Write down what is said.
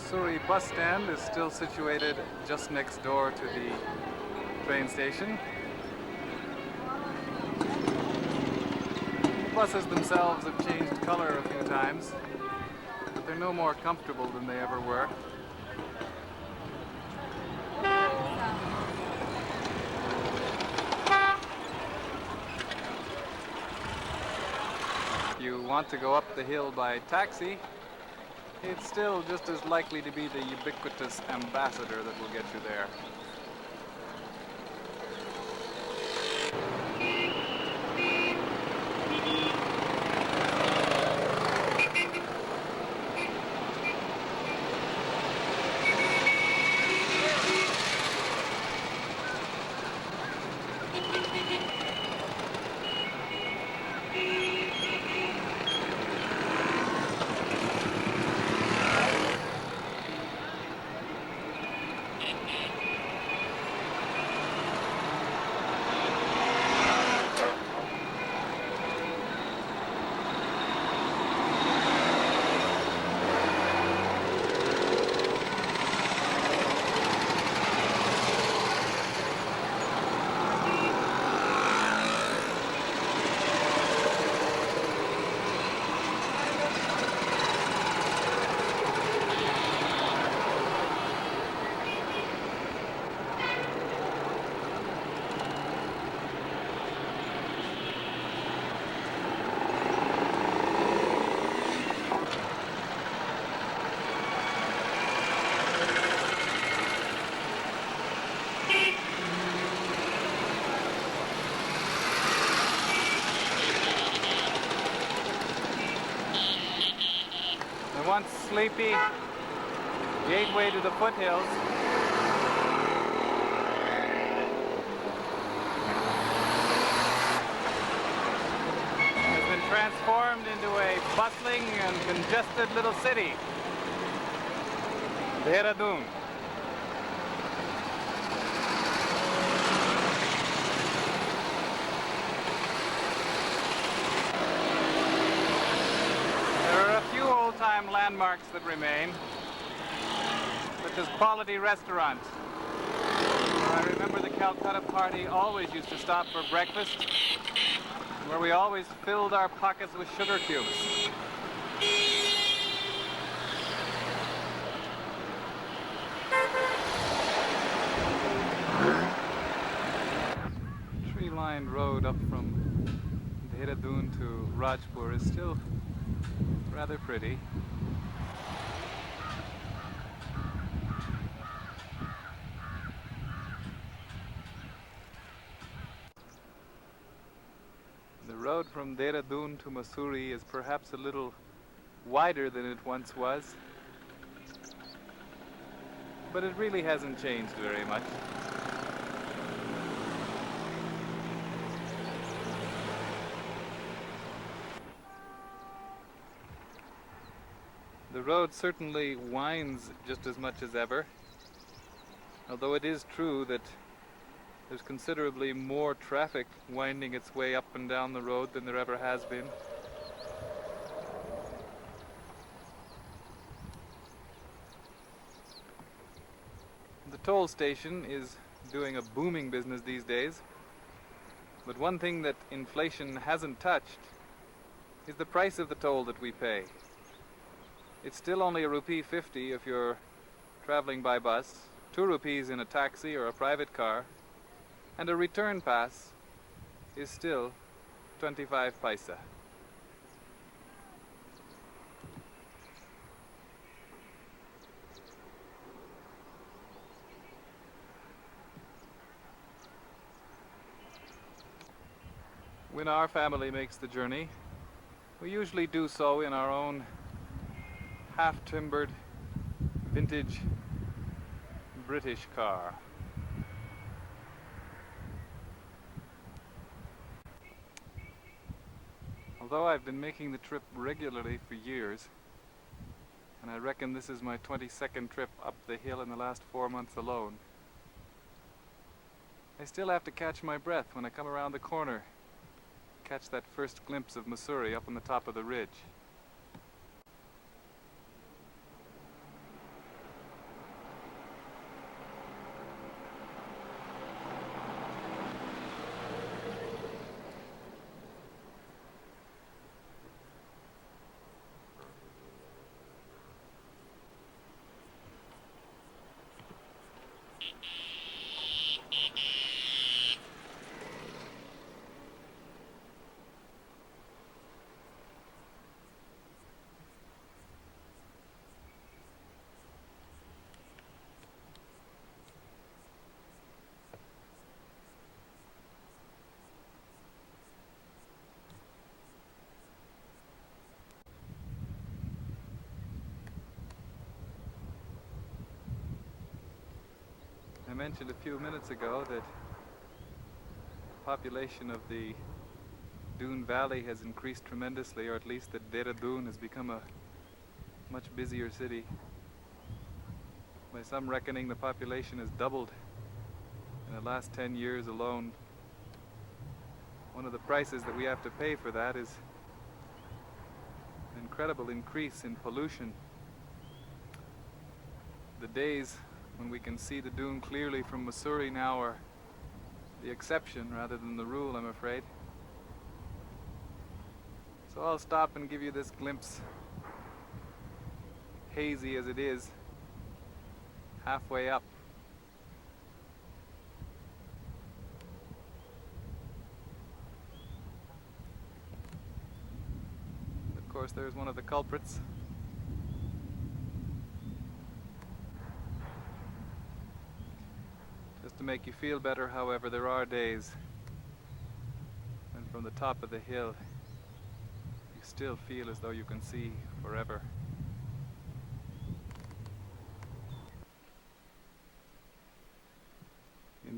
Mussoorie bus stand is still situated just next door to the train station. The buses themselves have changed color a few times, but they're no more comfortable than they ever were. If you want to go up the hill by taxi, it's still just as likely to be the ubiquitous ambassador that will get you there. Once sleepy gateway to the foothills has been transformed into a bustling and congested little city, Dehradun. Old-time landmarks that remain, such as quality restaurants. I remember the Calcutta party always used to stop for breakfast, where we always filled our pockets with sugar cubes. Tree-lined road up from Dehradun to Rajpur is still rather pretty. The road from Dehradun to Mussoorie is perhaps a little wider than it once was, but it really hasn't changed very much. The road certainly winds just as much as ever, although it is true that there's considerably more traffic winding its way up and down the road than there ever has been. The toll station is doing a booming business these days, but one thing that inflation hasn't touched is the price of the toll that we pay. It's still only ₹1.50 if you're traveling by bus, ₹2 in a taxi or a private car, and a return pass is still 25 paise. When our family makes the journey, we usually do so in our own half-timbered, vintage British car. Although I've been making the trip regularly for years, and I reckon this is my 22nd trip up the hill in the last 4 months alone, I still have to catch my breath when I come around the corner, catch that first glimpse of Mussoorie up on the top of the ridge. mentioned a few minutes ago that the population of the Doon Valley has increased tremendously, or at least that Dehradun has become a much busier city. By some reckoning, the population has doubled in the last 10 years alone. One of the prices that we have to pay for that is an incredible increase in pollution. The days when we can see the Doon clearly from Mussoorie now are the exception rather than the rule, I'm afraid. So I'll stop and give you this glimpse, hazy as it is, halfway up. Of course, there's one of the culprits. Just to make you feel better, however, there are days when from the top of the hill you still feel as though you can see forever.